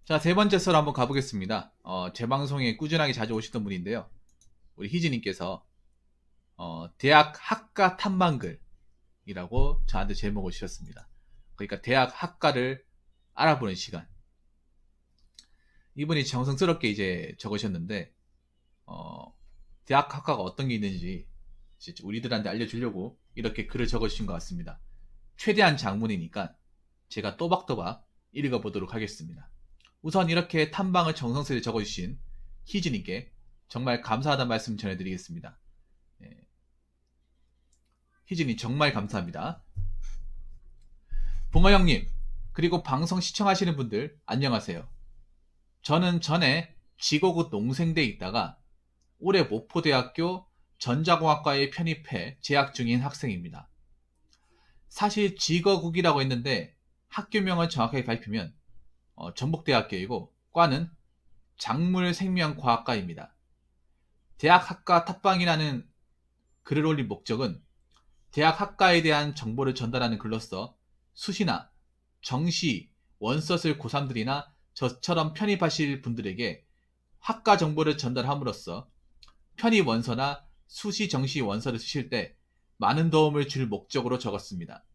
자, 세 번째 썰 한번 가보겠습니다. 제 방송에 꾸준하게 자주 오시던 분인데요. 우리 희진님께서 대학 학과 탐방글이라고 저한테 제목을 주셨습니다. 그러니까 대학 학과를 알아보는 시간. 이분이 정성스럽게 이제 적으셨는데 대학 학과가 어떤 게 있는지 우리들한테 알려주려고 이렇게 글을 적어주신 것 같습니다. 최대한 장문이니까 제가 또박또박 읽어보도록 하겠습니다. 우선 이렇게 탐방을 정성스레 적어주신 희진님께 정말 감사하다는 말씀 전해드리겠습니다. 희진님 정말 감사합니다. 붕어 형님, 그리고 방송 시청하시는 분들 안녕하세요. 저는 전에 지고구 농생대에 있다가 올해 모포대학교 전자공학과에 편입해 재학 중인 학생입니다. 사실 지거국이라고 했는데 학교명을 정확하게 밝히면 전북대학교이고 과는 작물생명과학과입니다. 대학 학과 탑방이라는 글을 올린 목적은 대학 학과에 대한 정보를 전달하는 글로서 수시나 정시, 원서슬 고3들이나 저처럼 편입하실 분들에게 학과 정보를 전달함으로써 편입 원서나 수시, 정시 원서를 쓰실 때 많은 도움을 줄 목적으로 적었습니다.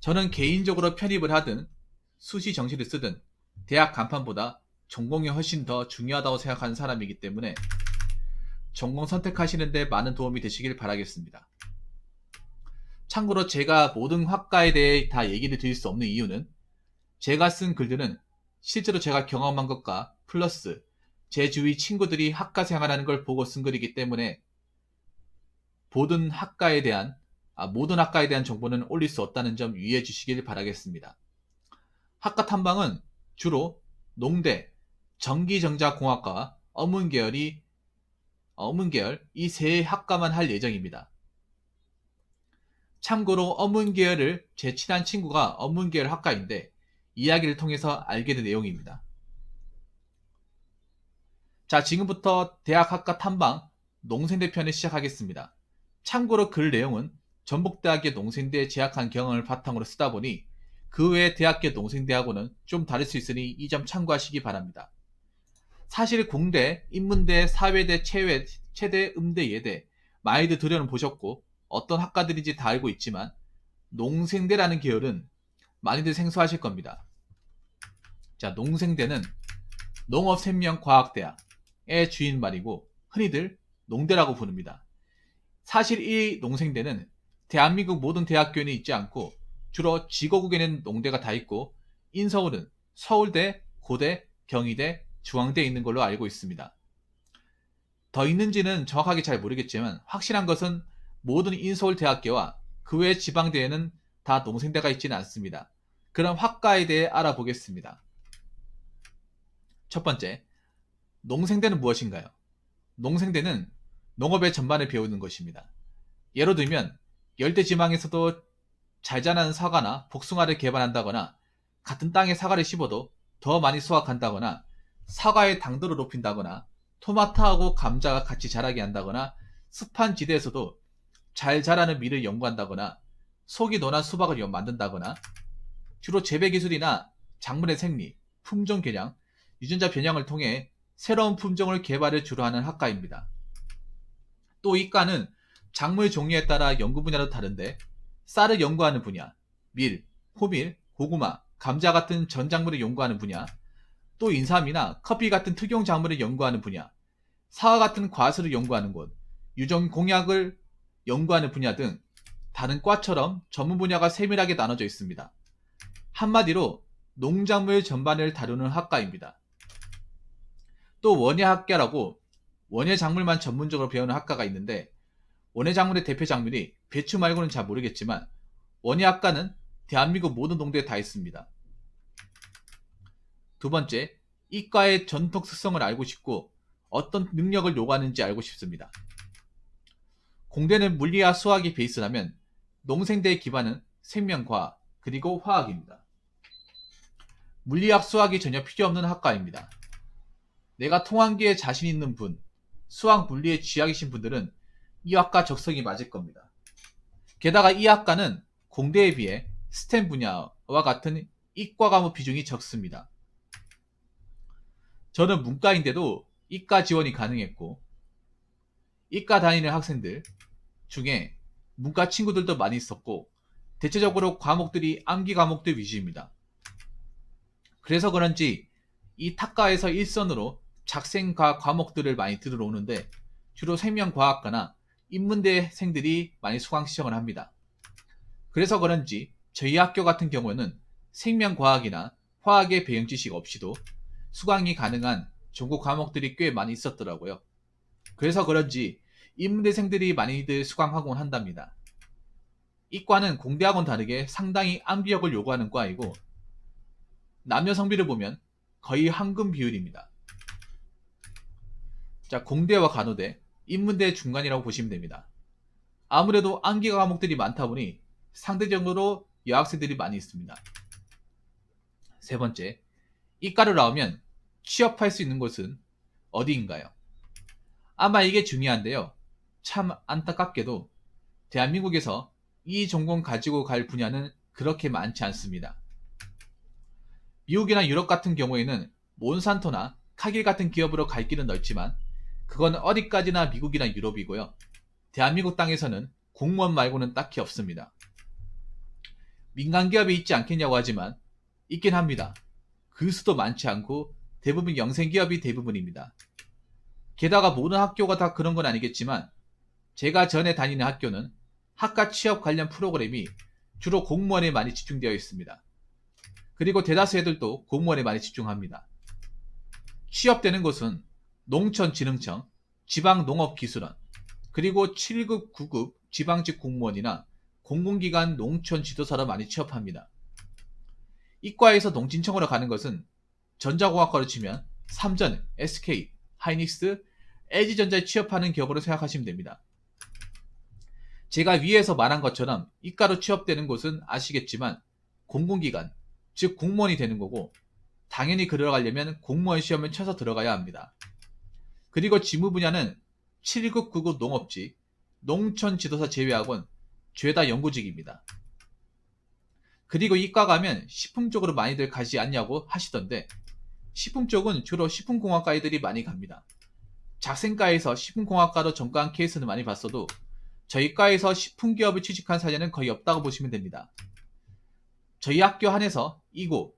저는 개인적으로 편입을 하든 수시, 정시를 쓰든 대학 간판보다 전공이 훨씬 더 중요하다고 생각하는 사람이기 때문에 전공 선택하시는데 많은 도움이 되시길 바라겠습니다. 참고로 제가 모든 학과에 대해 다 얘기를 드릴 수 없는 이유는 제가 쓴 글들은 실제로 제가 경험한 것과 플러스 제 주위 친구들이 학과 생활하는 걸 보고 쓴 글이기 때문에 모든 학과에 대한 정보는 올릴 수 없다는 점 유의해 주시길 바라겠습니다. 학과 탐방은 주로 농대, 전기전자공학과와 어문계열 이 세 학과만 할 예정입니다. 참고로 어문계열을 제 친한 친구가 어문계열 학과인데 이야기를 통해서 알게 된 내용입니다. 자, 지금부터 대학 학과 탐방 농생대 편을 시작하겠습니다. 참고로 글 내용은 전북대학교 농생대에 재학한 경험을 바탕으로 쓰다 보니 그 외의 대학교 농생대하고는 좀 다를 수 있으니 이 점 참고하시기 바랍니다. 사실 공대, 인문대, 사회대, 체대, 음대, 예대 많이들 들여는 보셨고 어떤 학과들인지 다 알고 있지만 농생대라는 계열은 많이들 생소하실 겁니다. 자, 농생대는 농업생명과학대학의 주인말이고 흔히들 농대라고 부릅니다. 사실 이 농생대는 대한민국 모든 대학교에는 있지 않고 주로 지거국에는 농대가 다 있고 인서울은 서울대, 고대, 경희대, 중앙대에 있는 걸로 알고 있습니다. 더 있는지는 정확하게 잘 모르겠지만 확실한 것은 모든 인서울대학교와 그 외 지방대에는 다 농생대가 있지는 않습니다. 그럼 학과에 대해 알아보겠습니다. 첫 번째, 농생대는 무엇인가요? 농생대는 농업의 전반을 배우는 것입니다. 예로 들면 열대지방에서도 잘 자라는 사과나 복숭아를 개발한다거나 같은 땅에 사과를 심어도 더 많이 수확한다거나 사과의 당도를 높인다거나 토마토하고 감자가 같이 자라게 한다거나 습한 지대에서도 잘 자라는 밀을 연구한다거나 속이 논한 수박을 만든다거나 주로 재배기술이나 작물의 생리, 품종 개량, 유전자 변형을 통해 새로운 품종을 개발을 주로 하는 학과입니다. 또 이과는 작물 종류에 따라 연구 분야도 다른데 쌀을 연구하는 분야, 밀, 호밀, 고구마, 감자 같은 전작물을 연구하는 분야, 또 인삼이나 커피 같은 특용 작물을 연구하는 분야, 사과 같은 과수를 연구하는 곳, 유전 공약을 연구하는 분야 등 다른 과처럼 전문 분야가 세밀하게 나눠져 있습니다. 한마디로 농작물 전반을 다루는 학과입니다. 또 원예학과라고 원예작물만 전문적으로 배우는 학과가 있는데 원예작물의 대표 작물이 배추 말고는 잘 모르겠지만 원예학과는 대한민국 모든 농대에 다 있습니다. 두 번째, 이과의 전통 특성을 알고 싶고 어떤 능력을 요구하는지 알고 싶습니다. 공대는 물리와 수학이 베이스라면 농생대의 기반은 생명과학 그리고 화학입니다. 물리학, 수학이 전혀 필요 없는 학과입니다. 내가 통한기에 자신 있는 분, 수학, 물리에 쥐약이신 분들은 이 학과 적성이 맞을 겁니다. 게다가 이 학과는 공대에 비해 스템 분야와 같은 이과 과목 비중이 적습니다. 저는 문과인데도 이과 지원이 가능했고, 이과 다니는 학생들 중에 문과 친구들도 많이 있었고, 대체적으로 과목들이 암기 과목들 위주입니다. 그래서 그런지 이 탁과에서 일선으로 작생과 과목들을 많이 들어오는데 주로 생명과학과나 인문대생들이 많이 수강 신청을 합니다. 그래서 그런지 저희 학교 같은 경우는 생명과학이나 화학의 배경 지식 없이도 수강이 가능한 전공 과목들이 꽤 많이 있었더라고요. 그래서 그런지 인문대생들이 많이들 수강하곤 한답니다. 이과는 공대하고는 다르게 상당히 암기력을 요구하는 과이고, 남녀 성비를 보면 거의 황금 비율입니다. 자, 공대와 간호대, 인문대 중간이라고 보시면 됩니다. 아무래도 암기 과목들이 많다 보니 상대적으로 여학생들이 많이 있습니다. 세 번째, 이과를 나오면 취업할 수 있는 곳은 어디인가요? 아마 이게 중요한데요. 참 안타깝게도 대한민국에서 이 전공 가지고 갈 분야는 그렇게 많지 않습니다. 미국이나 유럽 같은 경우에는 몬산토나 카길 같은 기업으로 갈 길은 넓지만 그건 어디까지나 미국이나 유럽이고요. 대한민국 땅에서는 공무원 말고는 딱히 없습니다. 민간 기업이 있지 않겠냐고 하지만 있긴 합니다. 그 수도 많지 않고 대부분 영생 기업이 대부분입니다. 게다가 모든 학교가 다 그런 건 아니겠지만 제가 전에 다니는 학교는 학과 취업 관련 프로그램이 주로 공무원에 많이 집중되어 있습니다. 그리고 대다수 애들도 공무원에 많이 집중합니다. 취업되는 곳은 농촌진흥청, 지방농업기술원, 그리고 7급, 9급 지방직 공무원이나 공공기관 농촌지도사로 많이 취업합니다. 이과에서 농진청으로 가는 것은 전자공학과로 치면 삼전, SK, 하이닉스, LG전자에 취업하는 기업으로 생각하시면 됩니다. 제가 위에서 말한 것처럼 이과로 취업되는 곳은 아시겠지만 공공기관, 즉 공무원이 되는 거고, 당연히 들어가려면 공무원 시험을 쳐서 들어가야 합니다. 그리고 직무 분야는 7급, 9급 농업직, 농촌지도사 제외하곤 죄다 연구직입니다. 그리고 이과 가면 식품 쪽으로 많이들 가지 않냐고 하시던데, 식품 쪽은 주로 식품공학과 애들이 많이 갑니다. 작생과에서 식품공학과로 전과한 케이스는 많이 봤어도 저희 과에서 식품기업을 취직한 사례는 거의 없다고 보시면 됩니다. 저희 학교 한해서 이고,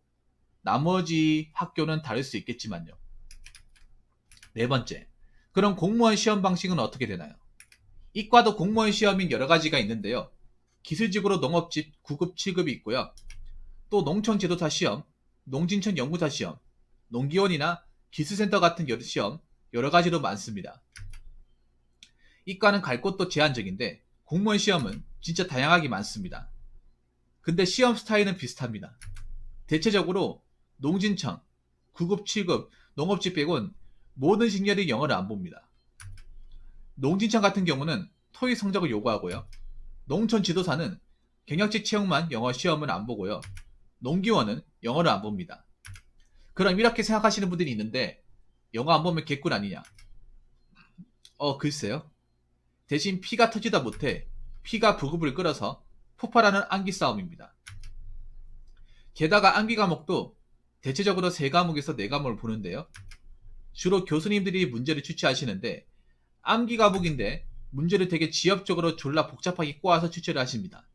나머지 학교는 다를 수 있겠지만요. 네 번째, 그럼 공무원 시험 방식은 어떻게 되나요? 이과도 공무원 시험이 여러 가지가 있는데요. 기술직으로 농업직 9급, 7급이 있고요. 또 농촌지도사 시험, 농진청 연구사 시험, 농기원이나 기술센터 같은 시험 여러 가지로 많습니다. 이과는 갈 곳도 제한적인데 공무원 시험은 진짜 다양하게 많습니다. 근데 시험 스타일은 비슷합니다. 대체적으로 농진청, 9급, 7급, 농업직 빼곤 모든 직렬이 영어를 안 봅니다. 농진청 같은 경우는 토익 성적을 요구하고요. 농촌 지도사는 경력직 채용만 영어 시험을 안 보고요. 농기원은 영어를 안 봅니다. 그럼 이렇게 생각하시는 분들이 있는데 영어 안 보면 개꿀 아니냐? 글쎄요. 대신 피가 터지다 못해 피가 부급을 끌어서 폭발하는 암기 싸움입니다. 게다가 암기 과목도 대체적으로 3과목에서 4과목을 보는데요. 주로 교수님들이 문제를 추치하시는데 암기 과목인데 문제를 되게 지엽적으로 졸라 복잡하게 꼬아서 추천을 하십니다.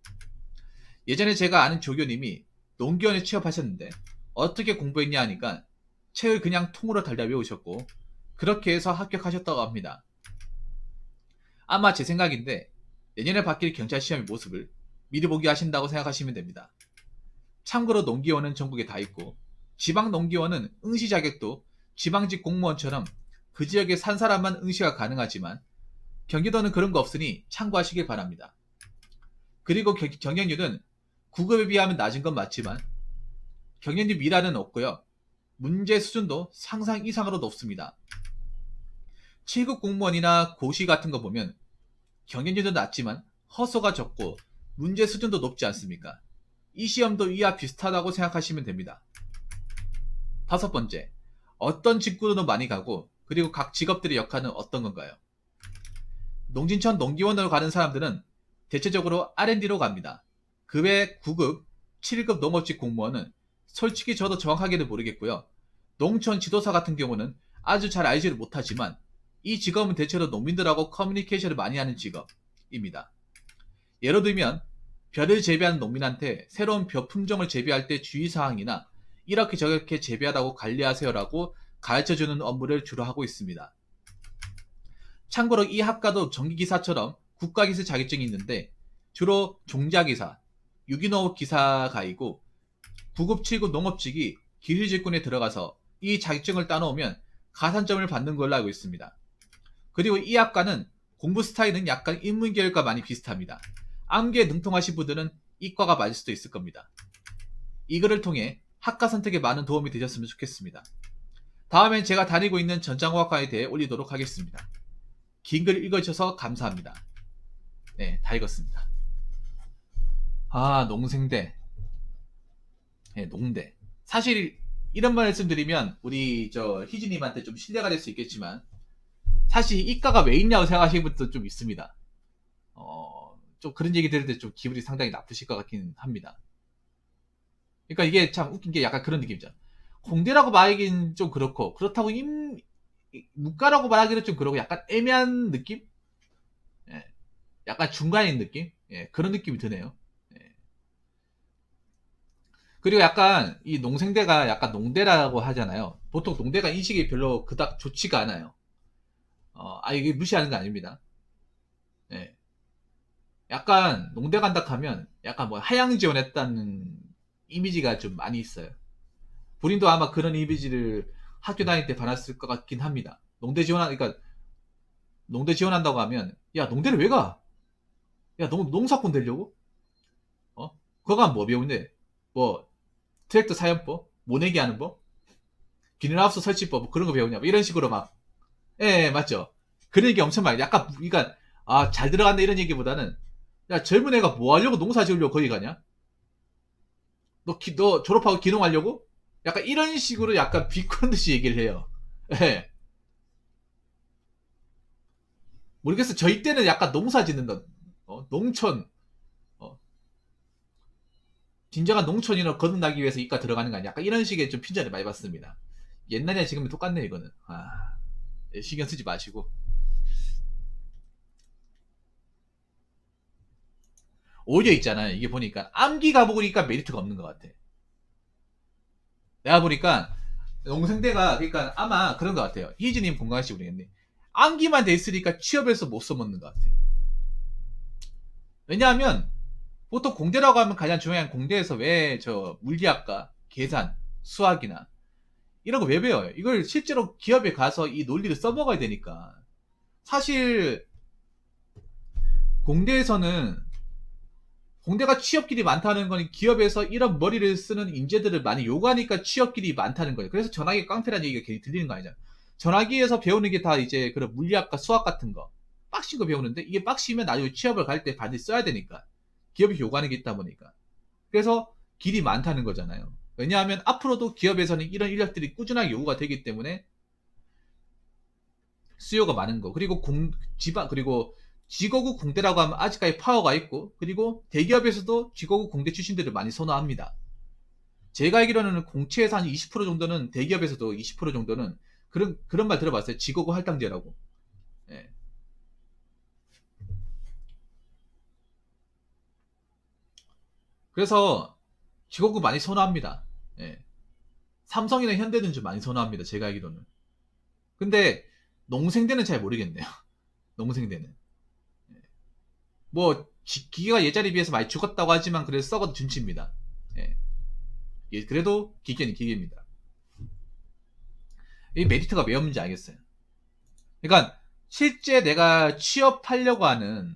예전에 제가 아는 조교님이 농기원에 취업하셨는데 어떻게 공부했냐 하니까 책을 그냥 통으로 달다 외우셨고 그렇게 해서 합격하셨다고 합니다. 아마 제 생각인데 내년에 바뀔 경찰 시험의 모습을 미리 보기 하신다고 생각하시면 됩니다. 참고로 농기원은 전국에 다 있고 지방 농기원은 응시 자격도 지방직 공무원처럼 그 지역에 산 사람만 응시가 가능하지만 경기도는 그런 거 없으니 참고하시길 바랍니다. 그리고 경쟁률은 9급에 비하면 낮은 건 맞지만 경쟁률 미라는 없고요. 문제 수준도 상상 이상으로 높습니다. 7급 공무원이나 고시 같은 거 보면 경쟁률도 낮지만 허수가 적고 문제 수준도 높지 않습니까? 이 시험도 이와 비슷하다고 생각하시면 됩니다. 다섯 번째, 어떤 직군으로 많이 가고 그리고 각 직업들의 역할은 어떤 건가요? 농진청 농기원으로 가는 사람들은 대체적으로 R&D로 갑니다. 그 외 9급, 7급 농업직 공무원은 솔직히 저도 정확하게는 모르겠고요. 농촌 지도사 같은 경우는 아주 잘 알지를 못하지만 이 직업은 대체로 농민들하고 커뮤니케이션을 많이 하는 직업입니다. 예를 들면 벼를 재배하는 농민한테 새로운 벼 품종을 재배할 때 주의사항이나 이렇게 저렇게 재배하라고 관리하세요라고 가르쳐주는 업무를 주로 하고 있습니다. 참고로 이 학과도 전기기사처럼 국가기술 자격증이 있는데 주로 종자기사, 유기농업 기사가이고 9급 7급 농업직이 기술직군에 들어가서 이 자격증을 따놓으면 가산점을 받는 걸로 알고 있습니다. 그리고 이 학과는 공부 스타일은 약간 인문계열과 많이 비슷합니다. 암기에 능통하신 분들은 이과가 맞을 수도 있을 겁니다. 이 글을 통해 학과 선택에 많은 도움이 되셨으면 좋겠습니다. 다음엔 제가 다니고 있는 전장호학과에 대해 올리도록 하겠습니다. 긴 글 읽어주셔서 감사합니다. 네, 다 읽었습니다. 농생대. 네, 농대. 사실 이런 말씀드리면 우리 희진님한테 좀 신뢰가 될 수 있겠지만 사실 이과가 왜 있냐고 생각하시는 분도 좀 있습니다. 좀 그런 얘기 들을 때 좀 기분이 상당히 나쁘실 것 같긴 합니다. 그러니까 이게 참 웃긴 게 약간 그런 느낌이죠. 공대라고 말하긴 좀 그렇고 그렇다고 문과라고 말하기는 좀 그렇고 약간 애매한 느낌? 예, 약간 중간인 느낌? 예, 그런 느낌이 드네요. 예. 그리고 약간 이 농생대가 약간 농대라고 하잖아요. 보통 농대가 인식이 별로 그닥 좋지가 않아요. 이게 무시하는 거 아닙니다. 예. 약간 농대 간다 하면 약간 뭐 하향 지원했다는 이미지가 좀 많이 있어요. 본인도 아마 그런 이미지를 학교 다닐 때 받았을 것 같긴 합니다. 그러니까 농대 지원한다고 하면 야 농대를 왜 가? 야 농사꾼 되려고? 그거 가면 뭐 배우는데? 뭐 트랙터 사연법? 모내기 하는 법? 비닐하우스 설치법? 뭐 그런 거 배우냐? 뭐 이런 식으로 막 예, 맞죠? 그런 얘기 엄청 많이 약간 그러니까 잘 들어간다 이런 얘기보다는 야 젊은 애가 뭐 하려고 농사 지으려고 거기 가냐? 너 졸업하고 기농하려고? 약간 이런 식으로 약간 비꼬는 듯이 얘기를 해요. 예. 모르겠어. 저희 때는 약간 농사 짓는 것, 농촌, 어, 진정한 농촌인으로 거듭나기 위해서 이과 들어가는 거 아니야? 약간 이런 식의 좀 핀잔을 많이 받습니다. 옛날이나 지금이 똑같네, 이거는. 신경 쓰지 마시고. 오히려 있잖아요. 이게 보니까 암기 가보니까 메리트가 없는 것 같아. 내가 보니까 농생대가 그러니까 아마 그런 것 같아요. 희진님 공감하실지 모르겠네. 암기만 돼 있으니까 취업에서 못 써먹는 것 같아요. 왜냐하면 보통 공대라고 하면 가장 중요한 공대에서 왜 물리학과, 계산, 수학이나 이런 거 왜 배워요? 이걸 실제로 기업에 가서 이 논리를 써먹어야 되니까. 사실 공대에서는 공대가 취업길이 많다는 건 기업에서 이런 머리를 쓰는 인재들을 많이 요구하니까 취업길이 많다는 거예요. 그래서 전화기 깡패라는 얘기가 괜히 들리는 거 아니잖아. 전화기에서 배우는 게 다 이제 그런 물리학과 수학 같은 거 빡신 거 배우는데 이게 빡시면 나중에 취업을 갈 때 반드시 써야 되니까 기업이 요구하는 게 있다 보니까 그래서 길이 많다는 거잖아요. 왜냐하면 앞으로도 기업에서는 이런 인력들이 꾸준하게 요구가 되기 때문에 수요가 많은 거. 그리고 그리고 직업국 공대라고 하면 아직까지 파워가 있고, 그리고 대기업에서도 직업국 공대 출신들을 많이 선호합니다. 제가 알기로는 공채에서 한 20% 정도는 대기업에서도 20% 정도는 그런 말 들어봤어요. 직업국 할당제라고. 예. 그래서 직업국 많이 선호합니다. 예. 삼성이나 현대는 좀 많이 선호합니다. 제가 알기로는. 근데 농생대는 잘 모르겠네요. 농생대는. 뭐 기계가 예전에 비해서 많이 죽었다고 하지만 그래도 썩어도 준치입니다. 예. 그래도 기계는 기계입니다. 이 메리트가 왜 없는지 알겠어요. 그러니까 실제 내가 취업하려고 하는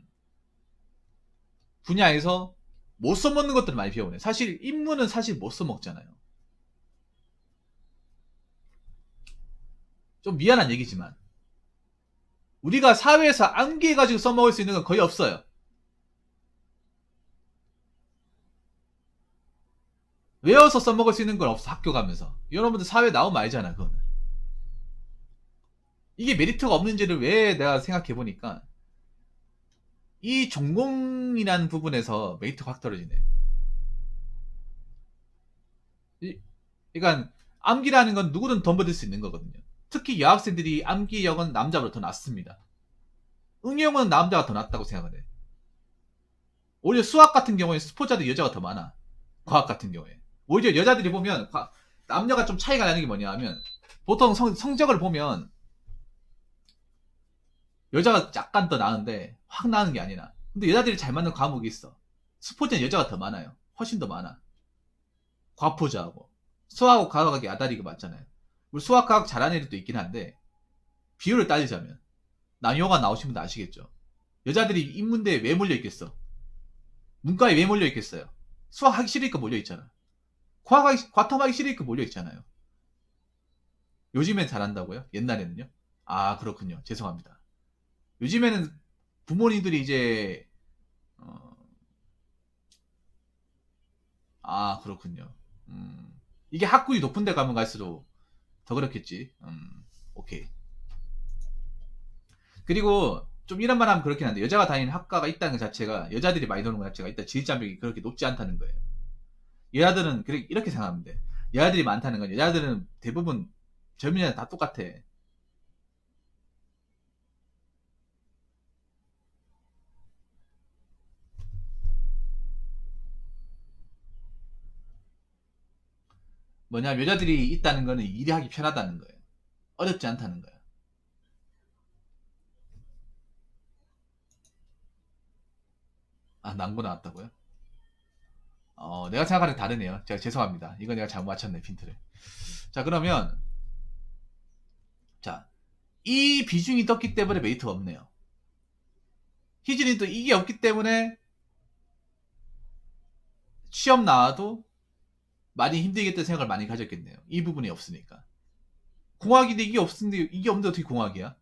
분야에서 못 써먹는 것들을 많이 배우네. 사실 인문은 사실 못 써먹잖아요. 좀 미안한 얘기지만 우리가 사회에서 암기해가지고 써먹을 수 있는 건 거의 없어요. 외워서 써먹을 수 있는 건 없어. 학교 가면서. 여러분들 사회 나오면 알잖아. 그거는. 이게 메리트가 없는지를 왜 내가 생각해 보니까 이 전공이라는 부분에서 메리트가 확 떨어지네. 그러니까 암기라는 건 누구든 덤벼들 수 있는 거거든요. 특히 여학생들이 암기력은 남자보다 더 낮습니다. 응용은 남자가 더 낫다고 생각을 해. 오히려 수학 같은 경우에 스포자들 여자가 더 많아. 과학 같은 경우에. 오히려 여자들이 보면 남녀가 좀 차이가 나는 게 뭐냐 하면 보통 성적을 보면 여자가 약간 더 나은데 확 나은 게 아니라 근데 여자들이 잘 맞는 과목이 있어. 스포자는 여자가 더 많아요. 훨씬 더 많아. 과포자하고 수학하고 과학이 아다리가 맞잖아요. 우리 수학 과학 잘하는 애들도 있긴 한데 비율을 따지자면 남녀가 나오신 분도 아시겠죠. 여자들이 인문대에 왜 몰려 있겠어? 문과에 왜 몰려 있겠어요? 수학하기 싫으니까 몰려 있잖아. 과탐하기 싫으니까 몰려 있잖아요. 요즘엔 잘한다고요? 옛날에는요? 아 그렇군요. 죄송합니다. 요즘에는 부모님들이 이제 아 그렇군요. 이게 학군이 높은 데 가면 갈수록 더 그렇겠지. 오케이. 그리고 좀 이런 말 하면 그렇긴 한데 여자가 다니는 학과가 있다는 것 자체가 여자들이 많이 노는 것 자체가 일단 진입장벽이 그렇게 높지 않다는 거예요. 여자들은 이렇게 생각하면 돼. 여자들이 많다는 건 여자들은 대부분 젊은 여자 다 똑같아. 뭐냐면 여자들이 있다는 거는 일이 하기 편하다는 거예요. 어렵지 않다는 거예요. 아 난고 나왔다고요? 내가 생각하는 게 다르네요. 제가 죄송합니다. 이거 내가 잘못 맞췄네 핀트를. 자 그러면 자 이 비중이 떴기 때문에 메리트가 없네요. 희진이도 이게 없기 때문에 취업 나와도 많이 힘들겠다는 생각을 많이 가졌겠네요. 이 부분이 없으니까. 공학인데 이게 없는데 어떻게 공학이야?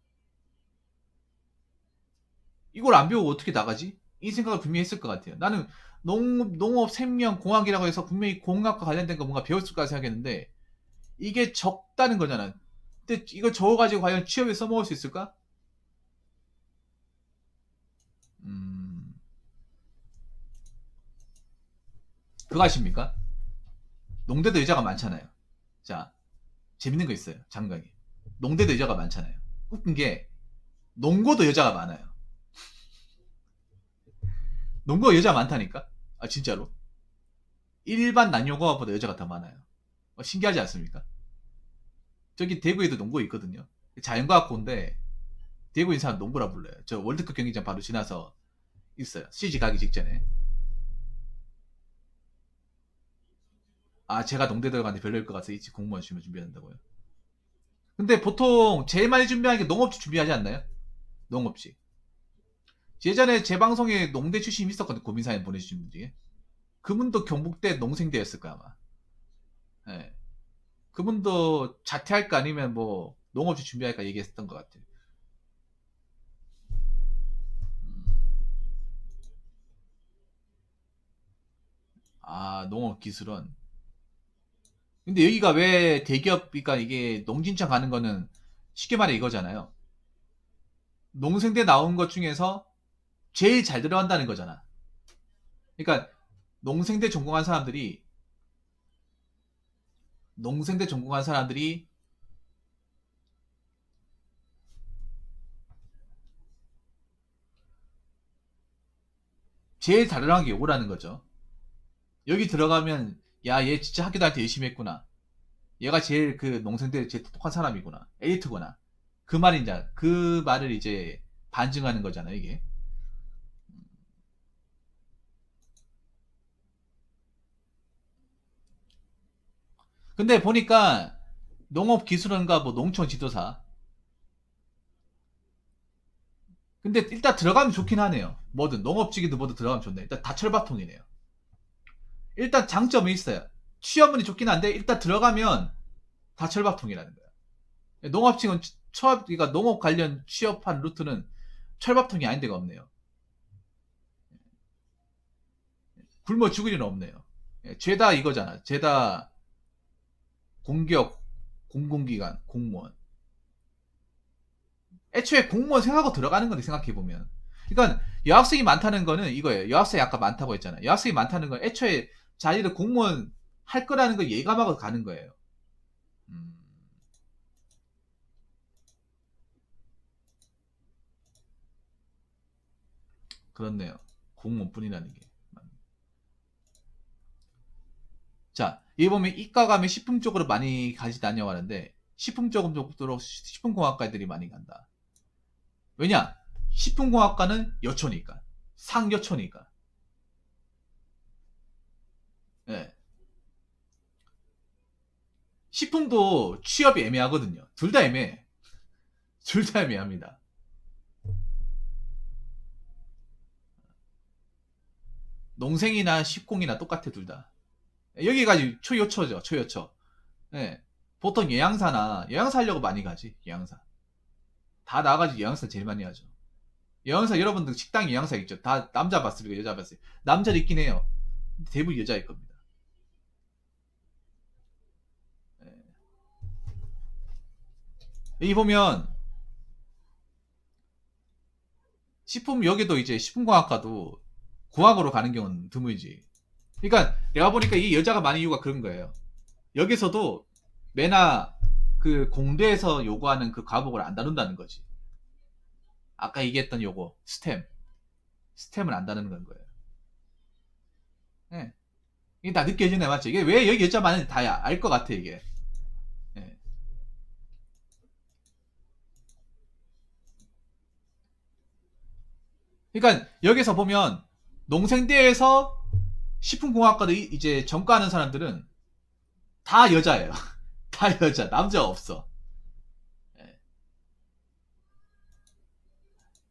이걸 안 배우고 어떻게 나가지? 이 생각을 분명히 했을 것 같아요. 나는 농업, 생명, 공학이라고 해서 분명히 공학과 관련된 거 뭔가 배웠을 거라 생각했는데 이게 적다는 거잖아. 근데 이거 적어가지고 과연 취업에 써먹을 수 있을까? 음, 그거 아십니까? 농대도 여자가 많잖아요. 자, 재밌는 거 있어요. 장강이. 농대도 여자가 많잖아요. 웃긴 게 농고도 여자가 많아요. 농구가 여자가 많다니까? 아 진짜로. 일반 남녀공학보다 여자가 더 많아요. 신기하지 않습니까? 저기 대구에도 농구 있거든요. 자연과학고인데 대구에 있는 사람 농구라 불러요. 저 월드컵 경기장 바로 지나서 있어요. CG 가기 직전에. 아 제가 농대 들어가는데 별로일 것 같아서 이치 공무원 시험 준비한다고요. 근데 보통 제일 많이 준비하는 게 농업직 준비하지 않나요? 농업직. 예전에 제 방송에 농대 출신 있었거든요. 고민사연 보내주신 분 중에. 그분도 경북대 농생대였을 거야 아마. 예. 그분도 자퇴할까 아니면 뭐 농업직 준비할까 얘기했던 것 같아요. 아 농업기술원. 근데 여기가 왜 대기업이니까 이게 농진청 가는 거는 쉽게 말해 이거잖아요. 농생대 나온 것 중에서 제일 잘 들어간다는 거잖아. 그러니까 농생대 전공한 사람들이 농생대 전공한 사람들이 제일 잘 들어간 게 요거라는 거죠. 여기 들어가면 야 얘 진짜 학교 다닐 때 열심히 했구나. 얘가 제일 그 농생대 제일 똑똑한 사람이구나. 에리트구나. 그 말인자 그 말을 이제 반증하는 거잖아 이게. 근데 보니까 농업기술원과 뭐 농촌지도사. 근데 일단 들어가면 좋긴 하네요. 뭐든 농업직이든 뭐든 들어가면 좋네. 일단 다 철밥통이네요. 일단 장점이 있어요. 취업문이 좋긴 한데 일단 들어가면 다 철밥통이라는 거예요. 농업직은 그러니까 농업 관련 취업한 루트는 철밥통이 아닌 데가 없네요. 굶어 죽을 일은 없네요. 죄다 이거잖아. 죄다 공기업, 공공기관, 공무원. 애초에 공무원 생각하고 들어가는 건데 생각해보면. 그러니까 여학생이 많다는 거는 이거예요. 여학생이 아까 많다고 했잖아요. 여학생이 많다는 건 애초에 자기를 공무원 할 거라는 걸 예감하고 가는 거예요. 음, 그렇네요. 공무원뿐이라는 게. 자, 여기 보면 이과 가면 식품 쪽으로 많이 가지 다녀가는데 식품 쪽으로 식품공학과들이 많이 간다. 왜냐? 식품공학과는 여초니까. 상여초니까. 예. 식품도 취업이 애매하거든요. 둘 다 애매해. 둘 다 애매합니다. 농생이나 식공이나 똑같아, 둘 다. 여기까지 초여초죠, 초여초. 예. 보통 예양사 하려고 많이 가지, 예양사. 다 나가지고 예양사 제일 많이 하죠. 예양사 여러분들 식당 예양사 있죠. 다 남자 봤으니까 여자 봤어요. 남자도 있긴 해요. 대부분 여자일 겁니다. 예. 여기 보면 식품 여기도 이제 식품공학과도 공학으로 가는 경우는 드물지. 그러니까 내가 보니까 이 여자가 많은 이유가 그런 거예요. 여기서도 매나 그 공대에서 요구하는 그 과목을 안 다룬다는 거지. 아까 얘기했던 요거 스템을 안 다루는 거예요. 예. 이게 다 느껴지네, 맞지? 이게 왜 여기 여자 많은지 다 알 것 같아, 이게. 예. 그러니까 여기서 보면 농생대에서 식품공학과도 이제 전과하는 사람들은 다 여자예요. 다 여자, 남자 없어. 예.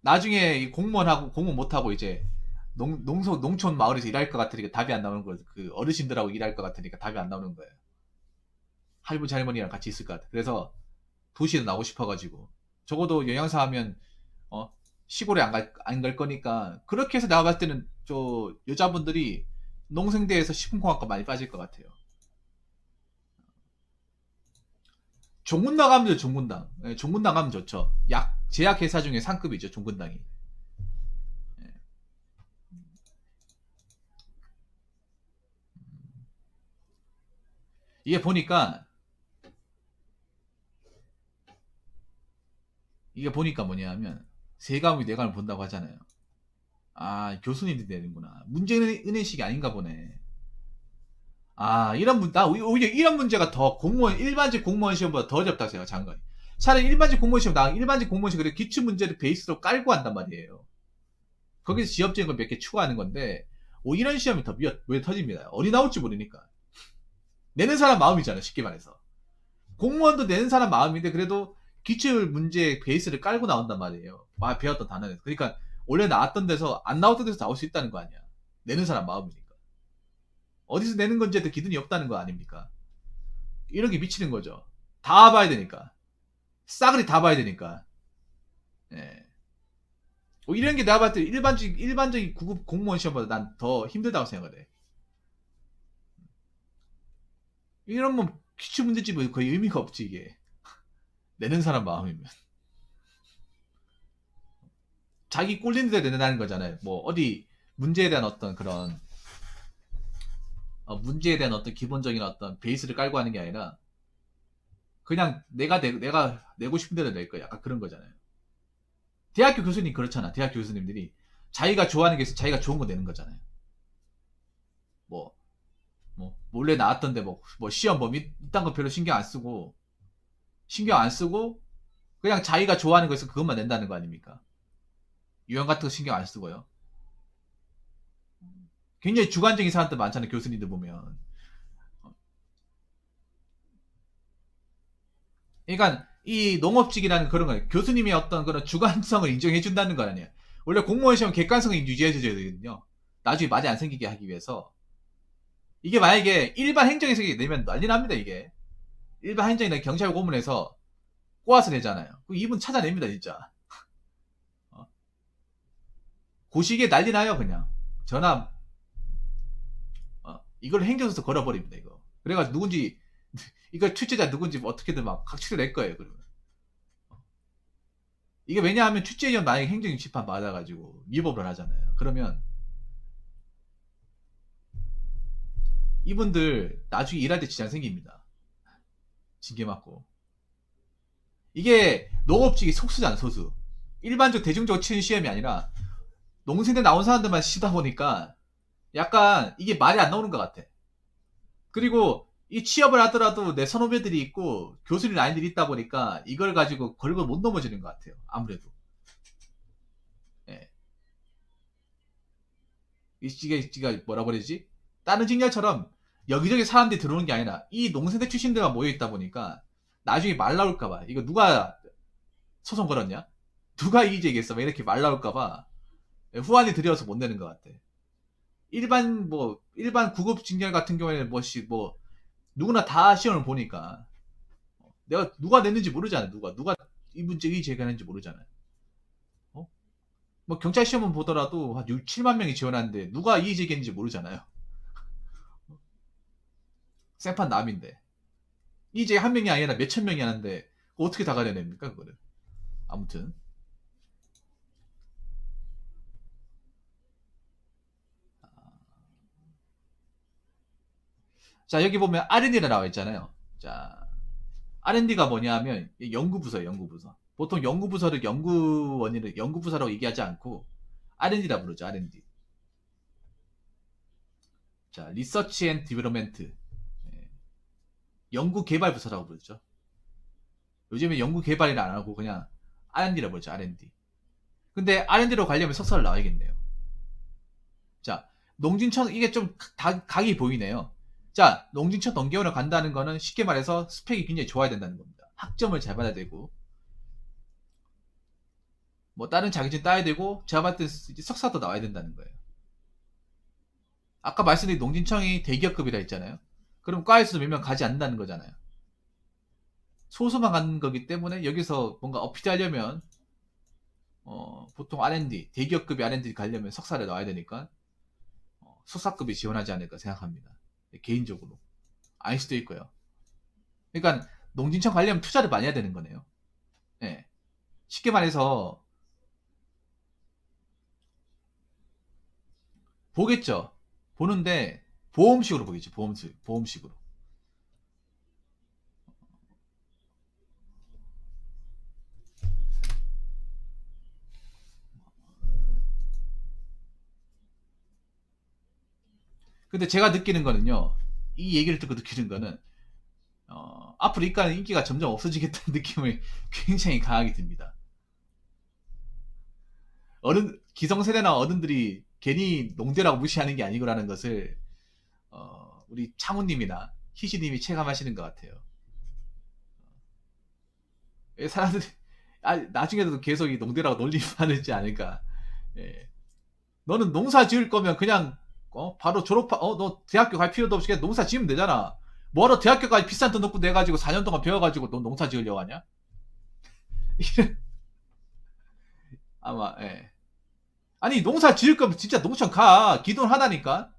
나중에 공무원 못하고 이제 농촌 마을에서 일할 것 같으니까 답이 안 나오는 거예요. 그 어르신들하고 일할 것 같으니까 답이 안 나오는 거예요. 할아버지 할머니랑 같이 있을 것 같아. 그래서 도시에 나오고 싶어가지고 적어도 영양사 하면 어 시골에 안 갈 거니까 그렇게 해서 내가 봤을 때는 저 여자분들이 농생대에서 식품공학과 많이 빠질 것 같아요. 종군당 가면 돼, 종군당. 예, 종군당 가면 좋죠. 제약회사 중에 상급이죠, 종군당이. 예. 이게 보니까, 이게 보니까 뭐냐면, 세감이 내감을 본다고 하잖아요. 아, 교수님들이 되는구나. 문제은행식이 아닌가 보네. 아, 나 오히려 이런 문제가 더 일반직 공무원 시험보다 더 어렵다고 생각해요, 장관이. 차라리 일반직 공무원 시험, 일반직 공무원 시험, 그래, 기출 문제를 베이스로 깔고 한단 말이에요. 거기서 지엽적인 걸 몇 개 추가하는 건데, 이런 시험이 왜 터집니다. 어디 나올지 모르니까. 내는 사람 마음이잖아요, 쉽게 말해서. 공무원도 내는 사람 마음인데, 그래도 기출 문제 베이스를 깔고 나온단 말이에요. 배웠던 단어에서. 그러니까, 원래 나왔던 데서, 안 나왔던 데서 나올 수 있다는 거 아니야. 내는 사람 마음이니까. 어디서 내는 건지에도 기준이 없다는 거 아닙니까? 이런 게 미치는 거죠. 다 봐야 되니까. 싸그리 다 봐야 되니까. 예. 이런 게 내가 봤을 때 일반적인 구급 공무원 시험보다 난 더 힘들다고 생각을 해. 이런 뭐 기출 문제집은 거의 의미가 없지 이게. 내는 사람 마음이면. 자기 꼴리는 데 내는다는 거잖아요. 뭐 어디 문제에 대한 어떤 그런 문제에 대한 어떤 기본적인 어떤 베이스를 깔고 하는 게 아니라 그냥 내가 내고 싶은 대로 낼 거야. 약간 그런 거잖아요. 대학교 교수님 그렇잖아. 대학교 교수님들이 자기가 좋아하는 게 있어 자기가 좋은 거 내는 거잖아요. 뭐, 몰래 나왔던데 뭐 시험 이딴 거 별로 신경 안 쓰고 그냥 자기가 좋아하는 거 있어 그것만 낸다는 거 아닙니까? 유형 같은 거 신경 안 쓰고요. 굉장히 주관적인 사람들 많잖아요. 교수님들 보면. 그러니까 이 농업직이라는 그런 거예요. 교수님의 어떤 그런 주관성을 인정해 준다는 거 아니에요. 원래 공무원 시험 객관성을 유지해 줘야 되거든요. 나중에 말이 안 생기게 하기 위해서. 이게 만약에 일반 행정에서 내면 난리 납니다, 이게. 일반 행정이나 경찰 고문에서 꼬아서 내잖아요. 이분 찾아냅니다, 진짜. 어? 고시기에 난리 나요, 그냥. 전화, 이걸 행정에서 걸어버립니다, 이거. 그래가지고 누군지, 이걸 출제자 누군지 어떻게든 막 각출을 낼 거예요, 그러면. 이게 왜냐하면 출제위원 만약에 행정위 심판 받아가지고 위법을 하잖아요. 그러면 이분들 나중에 일할 때 지장 생깁니다. 징계 맞고. 이게 농업직이 속수잖아, 소수. 일반적 대중적으로 치는 시험이 아니라 농생대 나온 사람들만 치다 보니까 약간 이게 말이 안 나오는 것 같아. 그리고 이 취업을 하더라도 내 선후배들이 있고 교수님 라인들이 있다 보니까 이걸 가지고 걸고 못 넘어지는 것 같아요. 아무래도. 예. 이게 뭐라 그러지? 다른 직렬처럼 여기저기 사람들이 들어오는 게 아니라 이 농생대 출신들만 모여 있다 보니까 나중에 말 나올까봐 이거 누가 소송 걸었냐? 누가 이의 제기했어? 막 이렇게 말 나올까봐 후환이 들여서 못 내는 것 같아. 일반 구급 직렬 같은 경우에는 뭐 누구나 다 시험을 보니까 내가 누가 냈는지 모르잖아요. 누가 이 문제 이의 제기하는지 모르잖아요. 어? 뭐 경찰 시험은 보더라도 한 6, 7만 명이 지원하는데 누가 이의 제기했는지 모르잖아요. 생판 남인데 이제 한 명이 아니라 몇천 명이 하는데 어떻게 다 가려냅니까 그거를. 아무튼 자 여기 보면 R&D가 나와 있잖아요. 자 R&D가 뭐냐 하면 연구부서예요. 연구부서. 보통 연구부서를 연구원인을 연구부서라고 얘기하지 않고 R&D라 부르죠. R&D. 자 리서치 앤 디벨롭먼트, 연구개발부서라고 부르죠. 요즘에 연구개발이라 안 하고 그냥 R&D라 부르죠. R&D. 근데 R&D로 가려면 석사를 나와야겠네요. 자 농진청 이게 좀 각이 보이네요. 자 농진청 농계원을 간다는 거는 쉽게 말해서 스펙이 굉장히 좋아야 된다는 겁니다. 학점을 잘 받아야 되고 뭐 다른 자격증 따야 되고 제가 봤을 때 석사도 나와야 된다는 거예요. 아까 말씀드린 농진청이 대기업급이라 했잖아요. 그럼 과에서도 몇 명 가지 않는다는 거잖아요. 소수만 가는 거기 때문에 여기서 뭔가 어필하려면 보통 R&D, 대기업급이 R&D 가려면 석사를 나와야 되니까 석사급이 지원하지 않을까 생각합니다. 개인적으로. 아닐 수도 있고요. 그러니까 농진청 가려면 투자를 많이 해야 되는 거네요. 네. 쉽게 말해서 보겠죠. 보는데 보험식으로 보겠죠. 보험식으로. 근데 제가 느끼는 거는요. 이 얘기를 듣고 느끼는 거는 앞으로 이과는 인기가 점점 없어지겠다는 느낌을 굉장히 강하게 듭니다. 기성세대나 어른들이 괜히 농대라고 무시하는 게 아니고라는 것을 우리 창훈님이나 희시님이 체감하시는 것 같아요. 사람들이 나중에도 계속 이 농대라고 논리하지 않을까. 예. 너는 농사 지을 거면 그냥 바로 너 대학교 갈 필요도 없이 그냥 농사 지으면 되잖아. 뭐하러 대학교까지 비싼 돈 넣고 내가지고 4년 동안 배워가지고 너 농사 지으려고 하냐? 아마 예. 아니 농사 지을 거면 진짜 농촌 가. 기돈 하나니까.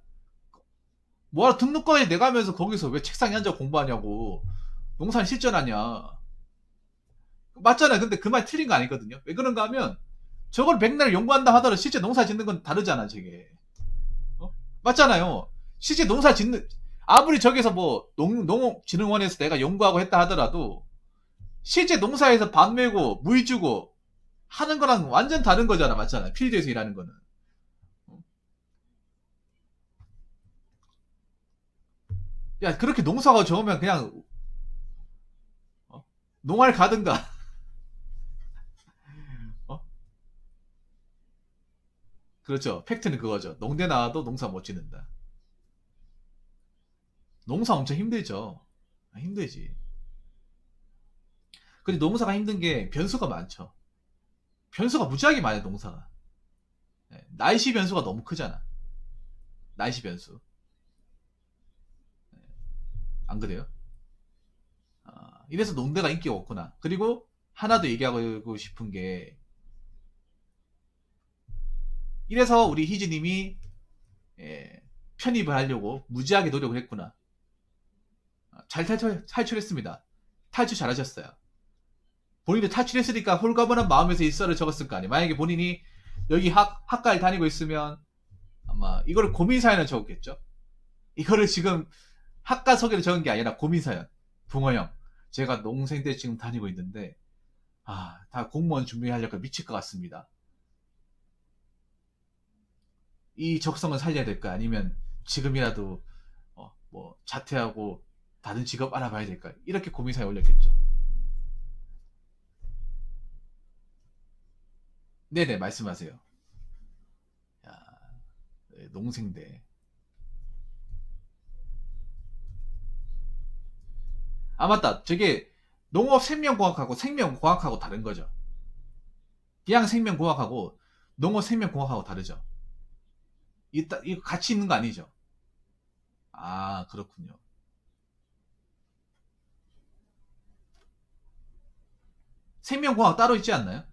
뭐하러 등록과에 내가면서 거기서 왜 책상에 앉아 공부하냐고. 농사는 실전하냐. 맞잖아요. 근데 그 말 틀린 거 아니거든요. 왜 그런가 하면 저걸 백날 연구한다 하더라도 실제 농사 짓는 건 다르잖아, 저게. 맞잖아요. 실제 농사 짓는, 아무리 저기서 뭐 농업진흥원에서 내가 연구하고 했다 하더라도 실제 농사에서 밥 메고 물 주고 하는 거랑 완전 다른 거잖아. 맞잖아. 필드에서 일하는 거는. 야, 그렇게 농사가 좋으면 그냥 농활 가든가. 어? 그렇죠. 팩트는 그거죠. 농대 나와도 농사 못 짓는다. 농사 엄청 힘들죠. 힘들지. 근데 농사가 힘든 게 변수가 많죠. 변수가 무지하게 많아요, 농사가. 날씨 변수가 너무 크잖아. 날씨 변수. 안 그래요? 이래서 농대가 인기가 없구나. 그리고 하나 더 얘기하고 싶은 게, 이래서 우리 희지님이 편입을 하려고 무지하게 노력을 했구나. 잘 탈출했습니다. 탈출 잘하셨어요. 본인도 탈출했으니까 홀가분한 마음에서 일서를 적었을 거 아니에요. 만약에 본인이 여기 학과를 다니고 있으면 아마 이거를 고민사연을 적었겠죠. 이거를 지금 학과 소개를 적은 게 아니라 고민사연, 붕어형. 제가 농생대 지금 다니고 있는데, 다 공무원 준비하려고 미칠 것 같습니다. 이 적성을 살려야 될까? 아니면 지금이라도 뭐 자퇴하고 다른 직업 알아봐야 될까? 이렇게 고민사에 올렸겠죠. 네네, 말씀하세요. 야, 네, 농생대. 맞다. 저게 농업 생명공학하고 생명공학하고 다른 거죠. 기양 생명공학하고 농업 생명공학하고 다르죠. 이거 같이 있는 거 아니죠? 그렇군요. 생명공학 따로 있지 않나요?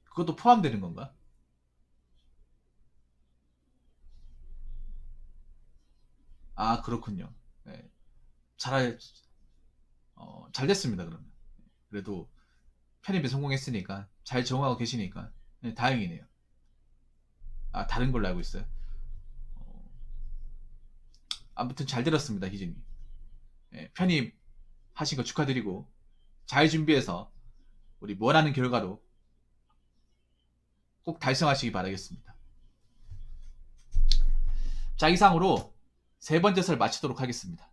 그것도 포함되는 건가? 그렇군요. 네. 잘, 잘 됐습니다, 그러면. 그래도 편입에 성공했으니까, 잘 적응하고 계시니까, 네, 다행이네요. 다른 걸로 알고 있어요. 어, 아무튼 잘 들었습니다, 희진님. 네, 편입하신 거 축하드리고, 잘 준비해서, 우리 원하는 결과로 꼭 달성하시기 바라겠습니다. 자, 이상으로 세 번째 설 마치도록 하겠습니다.